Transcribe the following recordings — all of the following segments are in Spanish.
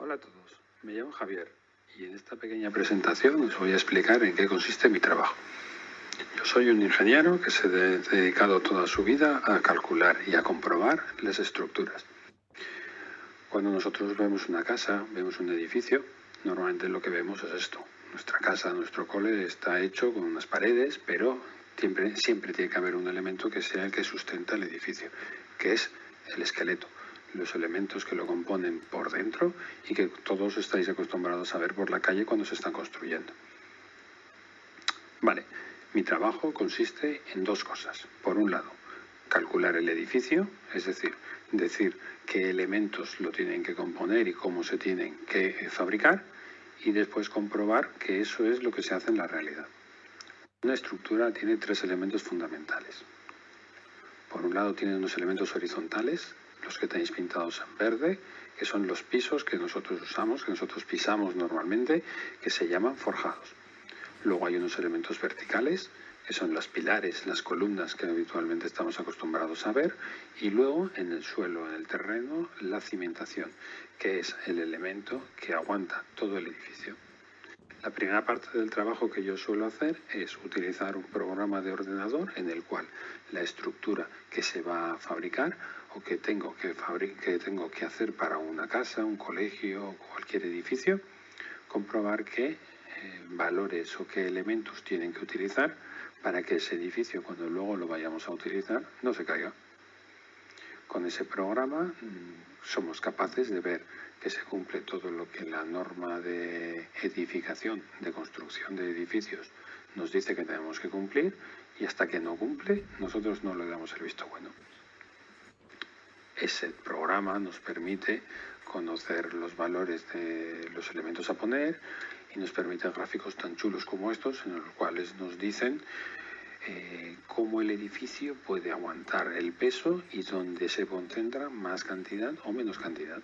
Hola a todos, me llamo Javier y en esta pequeña presentación os voy a explicar en qué consiste mi trabajo. Yo soy un ingeniero que se ha dedicado toda su vida a calcular y a comprobar las estructuras. Cuando nosotros vemos una casa, vemos un edificio, normalmente lo que vemos es esto. Nuestra casa, nuestro cole está hecho con unas paredes, pero siempre tiene que haber un elemento que sea el que sustenta el edificio, que es el esqueleto, los elementos que lo componen por dentro y que todos estáis acostumbrados a ver por la calle cuando se están construyendo. Vale, mi trabajo consiste en dos cosas. Por un lado, calcular el edificio, es decir qué elementos lo tienen que componer y cómo se tienen que fabricar, y después comprobar que eso es lo que se hace en la realidad. Una estructura tiene tres elementos fundamentales. Por un lado tiene unos elementos horizontales, los que tenéis pintados en verde, que son los pisos que nosotros usamos, que nosotros pisamos normalmente, que se llaman forjados. Luego hay unos elementos verticales, que son los pilares, las columnas que habitualmente estamos acostumbrados a ver, y luego en el suelo, en el terreno, la cimentación, que es el elemento que aguanta todo el edificio. La primera parte del trabajo que yo suelo hacer es utilizar un programa de ordenador en el cual la estructura que se va a fabricar o que tengo que hacer para una casa, un colegio o cualquier edificio, comprobar qué valores o qué elementos tienen que utilizar para que ese edificio, cuando luego lo vayamos a utilizar, no se caiga. Con ese programa somos capaces de ver que se cumple todo lo que la norma de edificación, de construcción de edificios, nos dice que tenemos que cumplir, y hasta que no cumple, nosotros no le damos el visto bueno. Ese programa nos permite conocer los valores de los elementos a poner y nos permite gráficos tan chulos como estos, en los cuales nos dicen cómo el edificio puede aguantar el peso y dónde se concentra más cantidad o menos cantidad.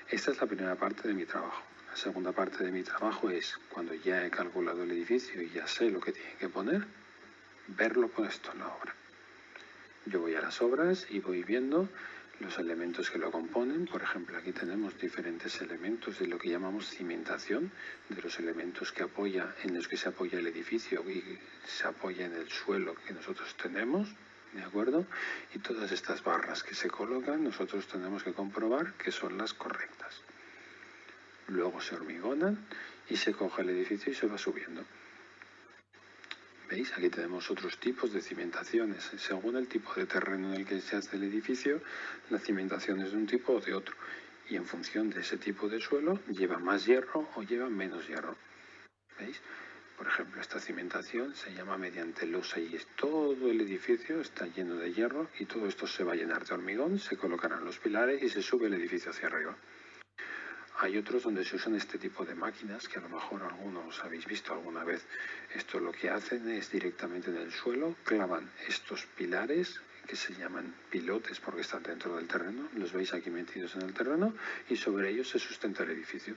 Esta es la primera parte de mi trabajo. La segunda parte de mi trabajo es, cuando ya he calculado el edificio y ya sé lo que tiene que poner, verlo puesto en la obra. Yo voy a las obras y voy viendo los elementos que lo componen. Por ejemplo, aquí tenemos diferentes elementos de lo que llamamos cimentación, de los elementos en los que se apoya el edificio y se apoya en el suelo que nosotros tenemos, ¿de acuerdo? Y todas estas barras que se colocan, nosotros tenemos que comprobar que son las correctas. Luego se hormigonan y se coge el edificio y se va subiendo. ¿Veis? Aquí tenemos otros tipos de cimentaciones. Según el tipo de terreno en el que se hace el edificio, la cimentación es de un tipo o de otro. Y en función de ese tipo de suelo, lleva más hierro o lleva menos hierro. ¿Veis? Por ejemplo, esta cimentación se llama mediante losa y todo el edificio está lleno de hierro y todo esto se va a llenar de hormigón, se colocarán los pilares y se sube el edificio hacia arriba. Hay otros donde se usan este tipo de máquinas que a lo mejor algunos habéis visto alguna vez. Esto lo que hacen es directamente en el suelo, clavan estos pilares que se llaman pilotes porque están dentro del terreno, los veis aquí metidos en el terreno y sobre ellos se sustenta el edificio.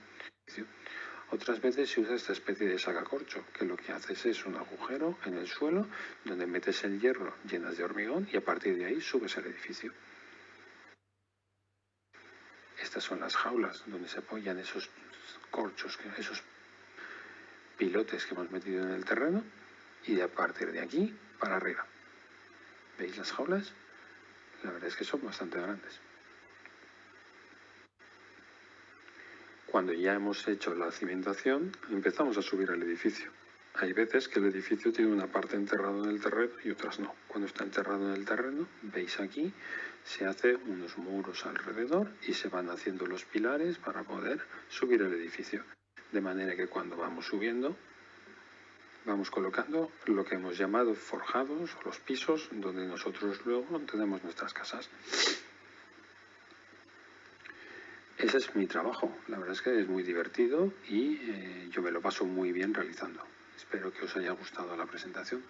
Otras veces se usa esta especie de sacacorcho, que lo que haces es un agujero en el suelo donde metes el hierro, llenas de hormigón y a partir de ahí subes el edificio. Estas son las jaulas donde se apoyan esos corchos, esos pilotes que hemos metido en el terreno, y a partir de aquí para arriba. ¿Veis las jaulas? La verdad es que son bastante grandes. Cuando ya hemos hecho la cimentación, empezamos a subir el edificio. Hay veces que el edificio tiene una parte enterrada en el terreno y otras no. Cuando está enterrado en el terreno, veis aquí, se hacen unos muros alrededor y se van haciendo los pilares para poder subir el edificio. De manera que cuando vamos subiendo, vamos colocando lo que hemos llamado forjados, los pisos, donde nosotros luego tenemos nuestras casas. Ese es mi trabajo. La verdad es que es muy divertido y yo me lo paso muy bien realizando. Espero que os haya gustado la presentación.